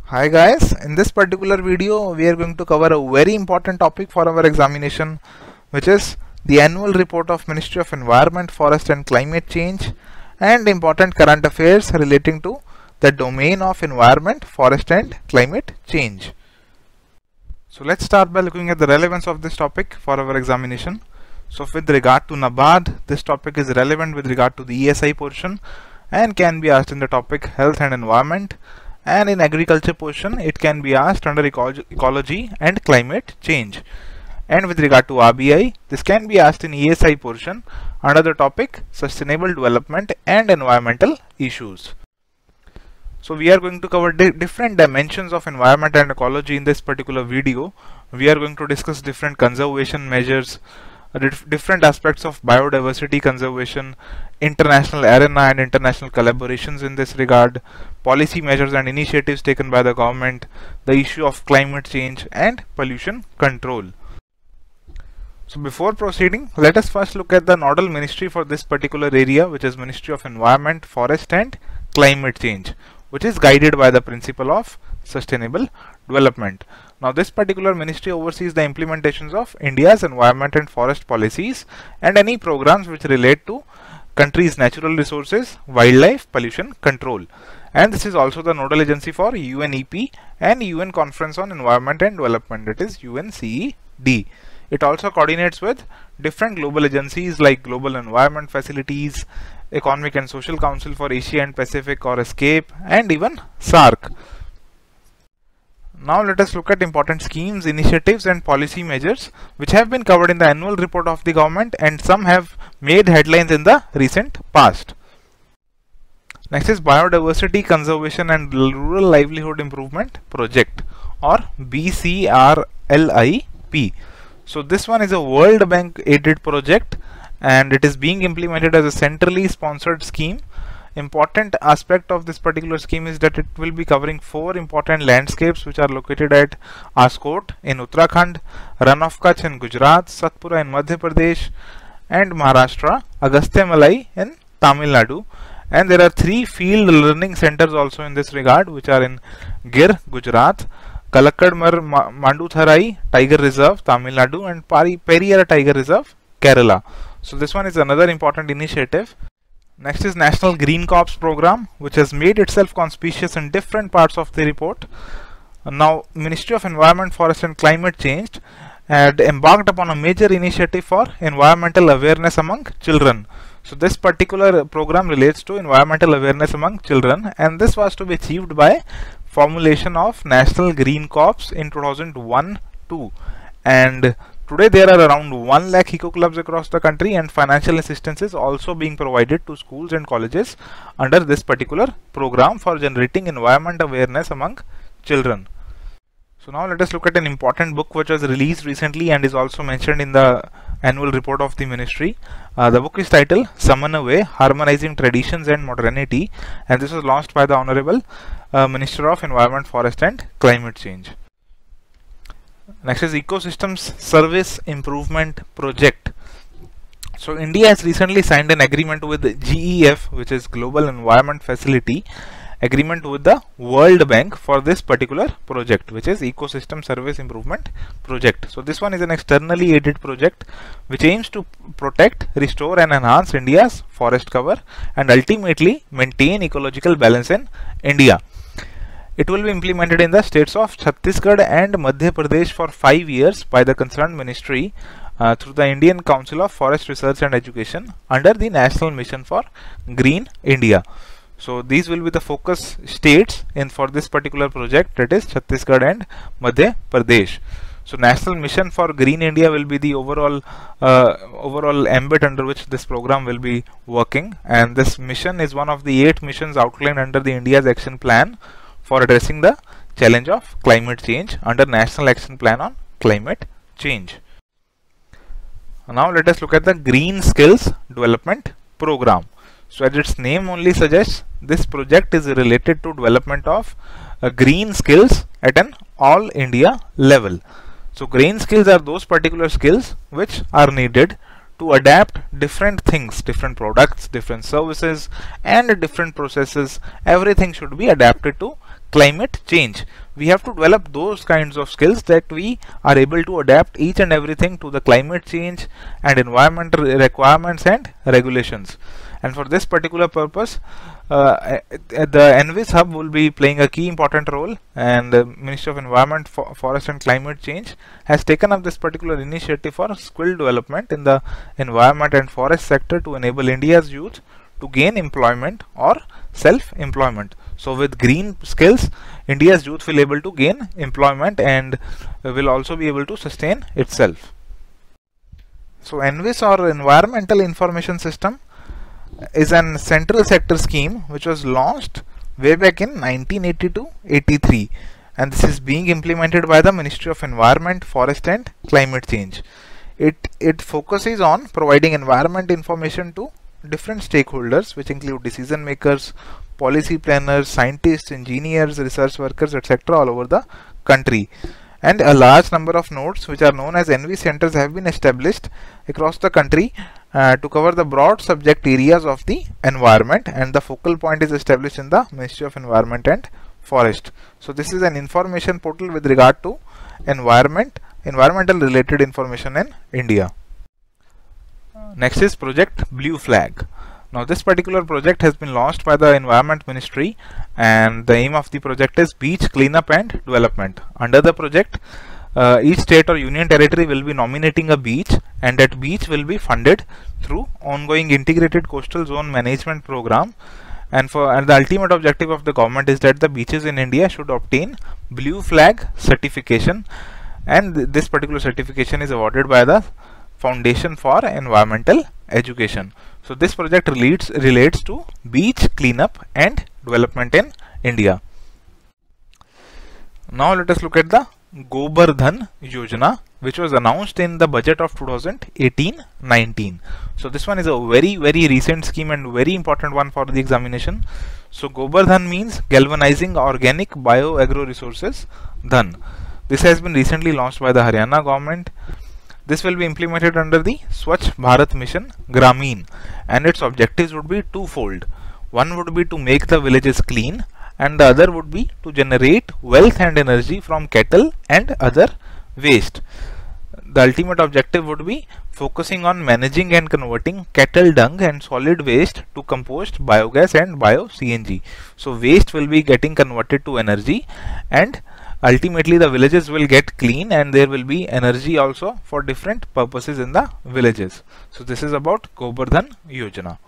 Hi guys, in this particular video we are going to cover a very important topic for our examination, which is the annual report of Ministry of Environment, Forest and Climate Change and important current affairs relating to the domain of environment, forest and climate change. So let's start by looking at the relevance of this topic for our examination. So with regard to NABARD, this topic is relevant with regard to the ESI portion and can be asked in the topic health and environment, and in agriculture portion it can be asked under ecology and climate change. And with regard to RBI, this can be asked in ESI portion under the topic sustainable development and environmental issues. So we are going to cover different dimensions of environment and ecology in this particular video. We are going to discuss different conservation measures, different aspects of biodiversity conservation, international arena and international collaborations in this regard, policy measures and initiatives taken by the government, the issue of climate change and pollution control. So before proceeding, let us first look at the nodal ministry for this particular area, which is Ministry of Environment, Forest and Climate Change, which is guided by the principle of sustainable development. Now this particular ministry oversees the implementations of India's environment and forest policies and any programs which relate to country's natural resources, wildlife, pollution control. And this is also the nodal agency for UNEP and UN Conference on Environment and Development, that is UNCED. It also coordinates with different global agencies like Global Environment Facilities, Economic and Social Council for Asia and Pacific or ESCAPE, and even SAARC. Now let us look at important schemes, initiatives and policy measures which have been covered in the annual report of the government, and some have made headlines in the recent past. Next is Biodiversity Conservation and Rural Livelihood Improvement Project, or BCRLIP. So this one is a World Bank aided project and it is being implemented as a centrally sponsored scheme. Important aspect of this particular scheme is that it will be covering 4 important landscapes which are located at Askot in Uttarakhand, Rann of Kutch in Gujarat, Satpura in Madhya Pradesh and Maharashtra, Agastyamalai in Tamil Nadu. And there are 3 field learning centers also in this regard, which are in Gir, Gujarat, Kalakkad Mandutharai Tiger Reserve, Tamil Nadu, and Periyar Tiger Reserve, Kerala. So this one is another important initiative. Next is National Green Corps program, which has made itself conspicuous in different parts of the report. Now, Ministry of Environment, Forest and Climate Change had embarked upon a major initiative for environmental awareness among children. So this particular program relates to environmental awareness among children, and this was to be achieved by formulation of National Green Corps in 2001-2, and today there are around 1 lakh eco clubs across the country, and financial assistance is also being provided to schools and colleges under this particular program for generating environment awareness among children. So now let us look at an important book which was released recently and is also mentioned in the annual report of the ministry. The book is titled Samanvay, Harmonizing Traditions and Modernity, and this was launched by the Honorable Minister of Environment, Forest and Climate Change. Next is Ecosystems Service Improvement Project. So India has recently signed an agreement with GEF, which is Global Environment Facility, agreement with the World Bank for this particular project, which is Ecosystem Service Improvement Project. So this one is an externally aided project which aims to protect, restore and enhance India's forest cover and ultimately maintain ecological balance in India. It will be implemented in the states of Chhattisgarh and Madhya Pradesh for 5 years by the concerned ministry through the Indian Council of Forest Research and Education under the National Mission for Green India. So these will be the focus states for this particular project, that is Chhattisgarh and Madhya Pradesh. So National Mission for Green India will be the overall ambit under which this program will be working, and this mission is one of the 8 missions outlined under the India's action plan for addressing the challenge of climate change under National Action Plan on Climate Change. Now let us look at the Green Skills Development Program. So as its name only suggests, this project is related to development of green skills at an all India level. So green skills are those particular skills which are needed to adapt different things, different products, different services and different processes. Everything should be adapted to climate change. We have to develop those kinds of skills that we are able to adapt each and everything to the climate change and environmental requirements and regulations. And for this particular purpose, the NVIS hub will be playing a key important role, and the Ministry of Environment, Forest and Climate Change has taken up this particular initiative for skill development in the environment and forest sector to enable India's youth to gain employment or self-employment. So with green skills, India's youth will able to gain employment and will also be able to sustain itself. So NVIS, or Environmental Information System, is an central sector scheme which was launched way back in 1982-83, and this is being implemented by the Ministry of Environment, Forest and Climate Change. It focuses on providing environment information to different stakeholders, which include decision makers, policy planners, scientists, engineers, research workers, etc. all over the country. And a large number of nodes, which are known as NV centers, have been established across the country to cover the broad subject areas of the environment, and the focal point is established in the Ministry of Environment and Forest. So this is an information portal with regard to environmental related information in India. Next is Project Blue Flag. Now this particular project has been launched by the Environment Ministry, and the aim of the project is beach cleanup and development. Under the project, each state or union territory will be nominating a beach, and that beach will be funded through ongoing integrated coastal zone management program. And the ultimate objective of the government is that the beaches in India should obtain Blue Flag certification, and this particular certification is awarded by the Foundation for Environmental Education. So this project relates to beach cleanup and development in India. Now let us look at the GOBARDHAN YOJANA, which was announced in the budget of 2018-19. So this one is a very recent scheme and very important one for the examination. So GOBARDHAN means galvanizing organic bioagro resources dhan. This has been recently launched by the Haryana government. This will be implemented under the Swachh Bharat Mission Grameen, and its objectives would be twofold. One would be to make the villages clean, and the other would be to generate wealth and energy from cattle and other waste. The ultimate objective would be focusing on managing and converting cattle dung and solid waste to compost, biogas and bio-CNG. So waste will be getting converted to energy, and ultimately the villages will get clean, and there will be energy also for different purposes in the villages. So this is about GOBARDHAN YOJANA.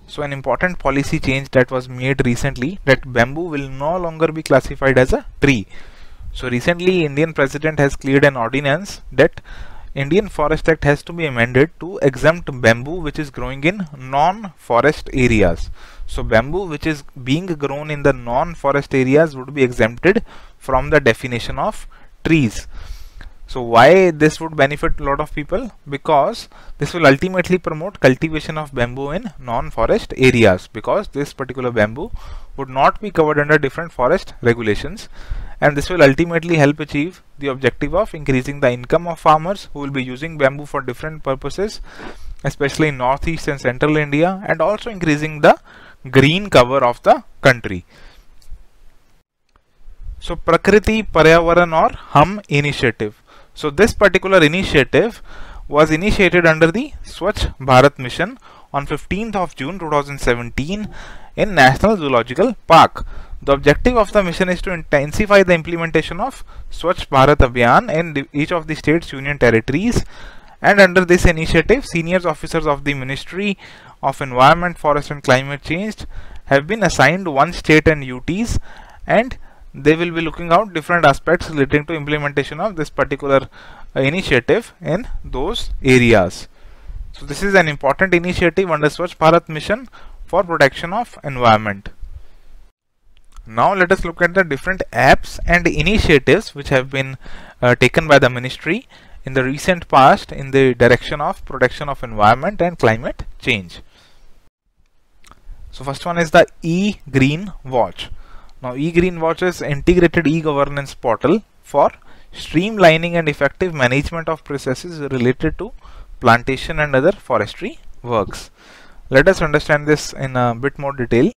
So an important policy change that was made recently, that bamboo will no longer be classified as a tree. So recently Indian President has cleared an ordinance that Indian Forest Act has to be amended to exempt bamboo which is growing in non-forest areas. So bamboo which is being grown in the non-forest areas would be exempted from the definition of trees. So why this would benefit a lot of people? Because this will ultimately promote cultivation of bamboo in non-forest areas, because this particular bamboo would not be covered under different forest regulations, and this will ultimately help achieve the objective of increasing the income of farmers who will be using bamboo for different purposes, especially in northeast and central India, and also increasing the green cover of the country. So PRAKRITI, PARYAVARAN or HUM initiative. So this particular initiative was initiated under the Swachh Bharat Mission on 15th of June 2017 in National Zoological Park. The objective of the mission is to intensify the implementation of Swachh Bharat Abhiyan in each of the states, union territories, and under this initiative, senior officers of the Ministry of Environment, Forest and Climate Change have been assigned one state and UTs, and they will be looking out different aspects relating to implementation of this particular initiative in those areas. So this is an important initiative under Swachh Bharat Mission for protection of environment. Now let us look at the different apps and initiatives which have been taken by the ministry in the recent past in the direction of protection of environment and climate change. So first one is the E-GREENWATCH. Now E-GREENWATCH is integrated e-governance portal for streamlining and effective management of processes related to plantation and other forestry works. Let us understand this in a bit more detail.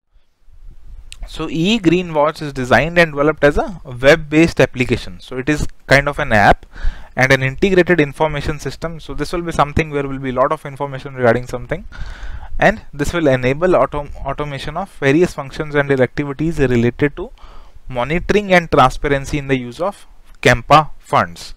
So E-GREENWATCH is designed and developed as a web-based application. So it is kind of an app and an integrated information system. So this will be something where will be a lot of information regarding something, and this will enable automation of various functions and their activities related to monitoring and transparency in the use of CAMPA funds.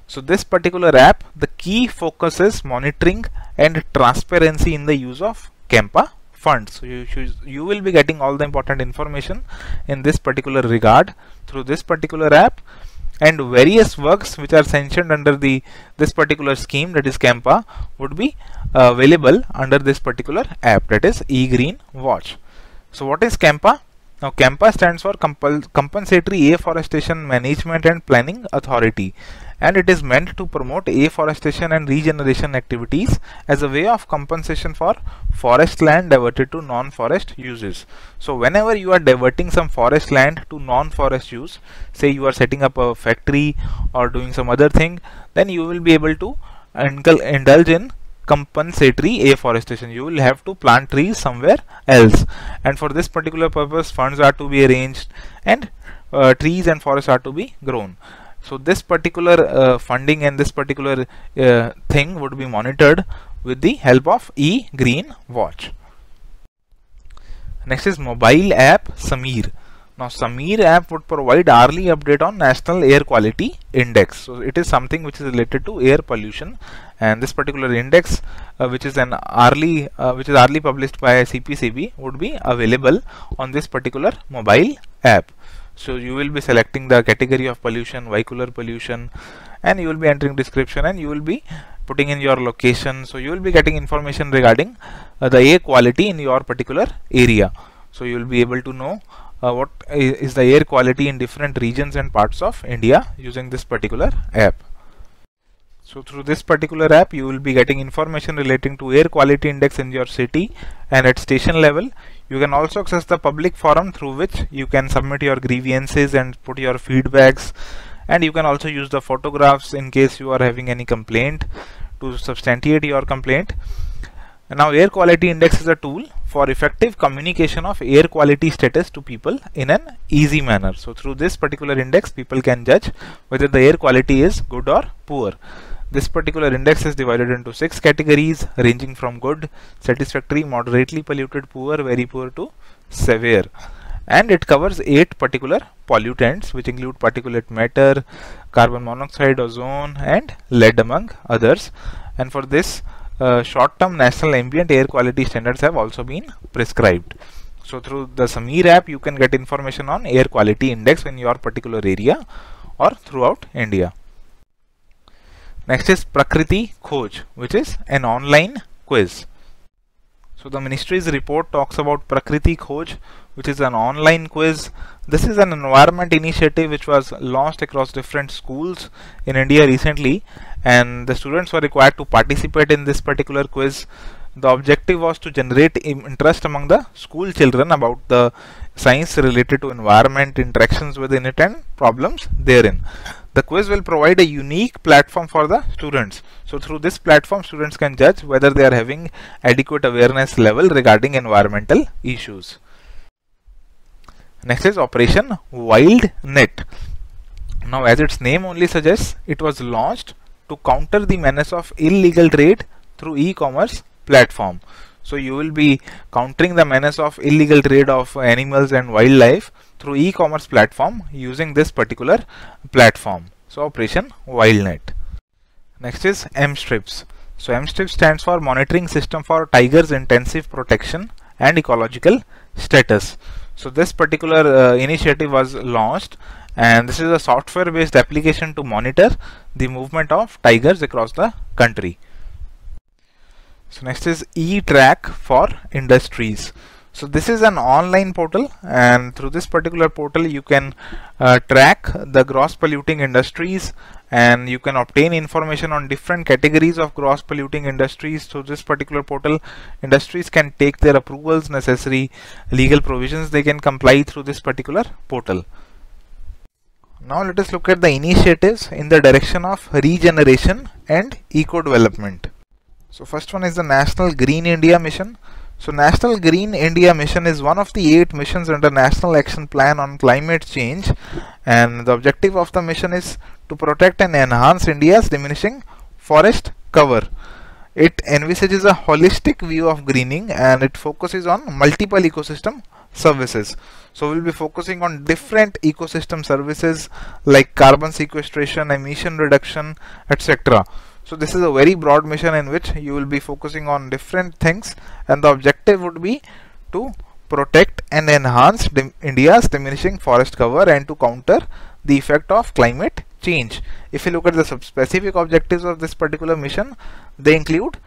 So this particular app, the key focus is monitoring and transparency in the use of CAMPA funds. So you will be getting all the important information in this particular regard through this particular app, and various works which are sanctioned under this particular scheme, that is CAMPA, would be available under this particular app, that is E-GREENWATCH. So what is CAMPA? Now CAMPA stands for Compensatory Afforestation Management and Planning Authority, and it is meant to promote afforestation and regeneration activities as a way of compensation for forest land diverted to non-forest uses. So whenever you are diverting some forest land to non-forest use, say you are setting up a factory or doing some other thing, then you will be able to indulge in compensatory afforestation. You will have to plant trees somewhere else, and for this particular purpose funds are to be arranged and trees and forests are to be grown. So this particular funding and this particular thing would be monitored with the help of E-GREENWATCH. Next is mobile app Sameer. Now Sameer app would provide hourly update on National Air Quality Index. So it is something which is related to air pollution, and this particular index which is hourly published by CPCB would be available on this particular mobile app. So you will be selecting the category of pollution, vehicular pollution, and you will be entering description, and you will be putting in your location. So you will be getting information regarding the air quality in your particular area. So you will be able to know what is the air quality in different regions and parts of India using this particular app. So through this particular app you will be getting information relating to air quality index in your city and at station level. You can also access the public forum through which you can submit your grievances and put your feedbacks, and you can also use the photographs in case you are having any complaint to substantiate your complaint. And now air quality index is a tool for effective communication of air quality status to people in an easy manner. So through this particular index people can judge whether the air quality is good or poor. This particular index is divided into 6 categories ranging from good, satisfactory, moderately polluted, poor, very poor to severe, and it covers 8 particular pollutants which include particulate matter, carbon monoxide, ozone and lead among others. And for this short-term national ambient air quality standards have also been prescribed. So through the Sameer app you can get information on air quality index in your particular area or throughout India. Next is PRAKRITI KHOJ, which is an online quiz. So the ministry's report talks about PRAKRITI KHOJ, which is an online quiz. This is an environment initiative which was launched across different schools in India recently, and the students were required to participate in this particular quiz. The objective was to generate interest among the school children about the science related to environment, interactions within it and problems therein. The quiz will provide a unique platform for the students. So through this platform students can judge whether they are having adequate awareness level regarding environmental issues. Next is Operation WILDNET. Now as its name only suggests, it was launched to counter the menace of illegal trade through e-commerce platform. So you will be countering the menace of illegal trade of animals and wildlife through e-commerce platform using this particular platform. So Operation WILDNET. Next is MSTRIPS. So MSTRIPS stands for Monitoring System for Tigers Intensive Protection and Ecological Status. So this particular initiative was launched, and this is a software based application to monitor the movement of tigers across the country. So next is E-Track for Industries. So this is an online portal, and through this particular portal you can track the gross polluting industries, and you can obtain information on different categories of gross polluting industries. Through this particular portal industries can take their approvals, necessary legal provisions they can comply through this particular portal. Now let us look at the initiatives in the direction of regeneration and eco development. So first one is the National Green India Mission. So National Green India Mission is one of the 8 missions under National Action Plan on Climate Change, and the objective of the mission is to protect and enhance India's diminishing forest cover. It envisages a holistic view of greening and it focuses on multiple ecosystem services. So we'll be focusing on different ecosystem services like carbon sequestration, emission reduction, etc. So this is a very broad mission in which you will be focusing on different things, and the objective would be to protect and enhance India's diminishing forest cover and to counter the effect of climate change. If you look at the specific objectives of this particular mission, they include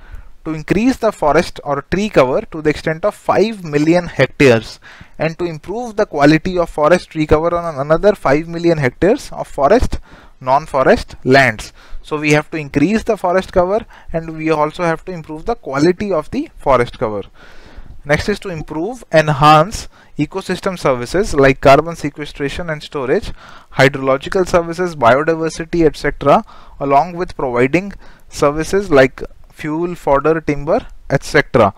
to increase the forest or tree cover to the extent of 5 million hectares and to improve the quality of forest tree cover on another 5 million hectares of forest non-forest lands. So we have to increase the forest cover and we also have to improve the quality of the forest cover. Next is to enhance ecosystem services like carbon sequestration and storage, hydrological services, biodiversity, etc., along with providing services like fuel, fodder, timber, etc.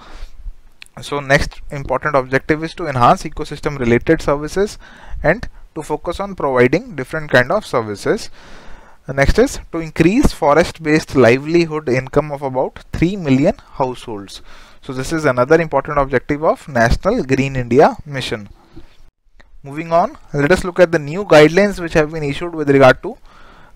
So next important objective is to enhance ecosystem related services and to focus on providing different kind of services. Next is to increase forest based livelihood income of about 3 million households. So this is another important objective of National Green India Mission. Moving on, let us look at the new guidelines which have been issued with regard to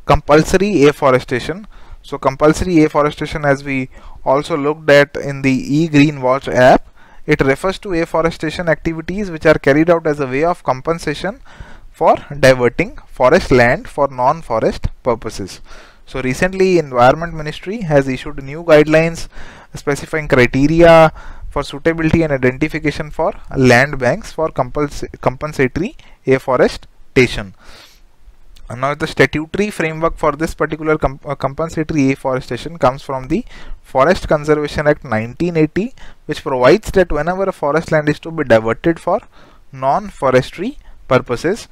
compulsory afforestation. So compulsory afforestation, as we also looked at in the E-GREENWATCH app, it refers to afforestation activities which are carried out as a way of compensation for diverting forest land for non-forest purposes. So recently Environment Ministry has issued new guidelines specifying criteria for suitability and identification for land banks for compensatory afforestation. And now the statutory framework for this particular compensatory afforestation comes from the Forest Conservation Act 1980, which provides that whenever a forest land is to be diverted for non-forestry purposes,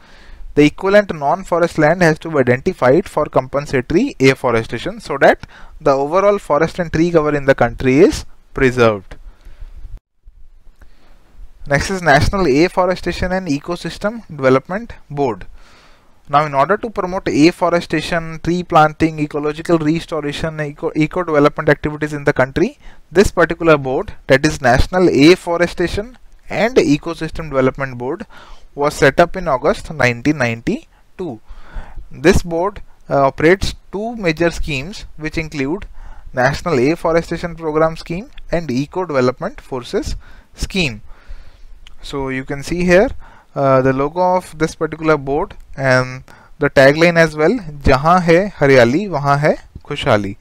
the equivalent non-forest land has to be identified for compensatory afforestation so that the overall forest and tree cover in the country is preserved. Next is National Afforestation and Ecosystem Development Board. Now, in order to promote afforestation, tree planting, ecological restoration, eco development activities in the country, this particular board, that is National Afforestation and Ecosystem Development Board, was set up in August 1992. This board operates two major schemes which include National Afforestation Program Scheme and Eco Development Forces Scheme. So you can see here the logo of this particular board and the tagline as well, Jahan hai Haryali, Wahan hai Khushhali.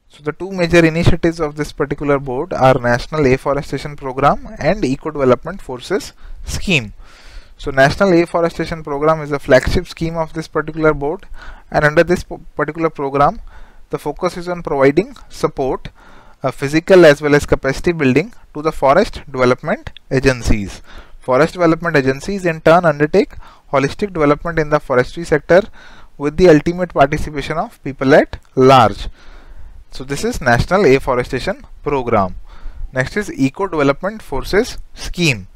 So the two major initiatives of this particular board are National Afforestation Program and Eco Development Forces Scheme. So National Afforestation Program is a flagship scheme of this particular board, and under this particular program the focus is on providing support, physical as well as capacity building to the forest development agencies. Forest development agencies in turn undertake holistic development in the forestry sector with the ultimate participation of people at large. So this is National Afforestation Program. Next is Eco Development Forces Scheme.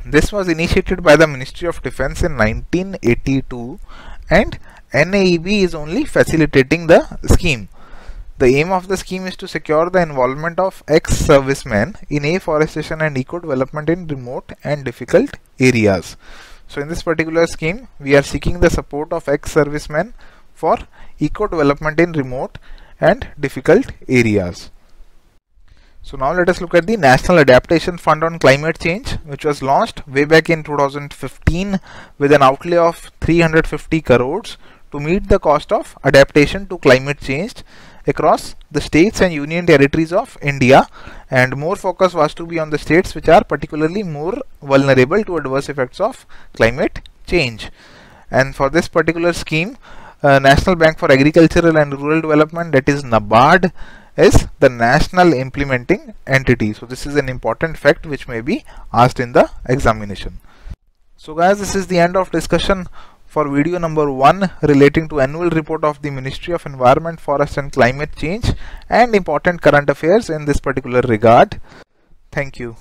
This was initiated by the Ministry of Defence in 1982 and NAEB is only facilitating the scheme. The aim of the scheme is to secure the involvement of ex-servicemen in afforestation and eco development in remote and difficult areas. So in this particular scheme, we are seeking the support of ex-servicemen for eco development in remote and difficult areas. So now let us look at the National Adaptation Fund on Climate Change, which was launched way back in 2015 with an outlay of 350 crores to meet the cost of adaptation to climate change across the states and union territories of India, and more focus was to be on the states which are particularly more vulnerable to adverse effects of climate change. And for this particular scheme, National Bank for Agricultural and Rural Development, that is NABARD, is the national implementing entity. So this is an important fact which may be asked in the examination. So guys, this is the end of discussion for video number 1 relating to annual report of the Ministry of Environment, Forest and Climate Change and important current affairs in this particular regard. Thank you.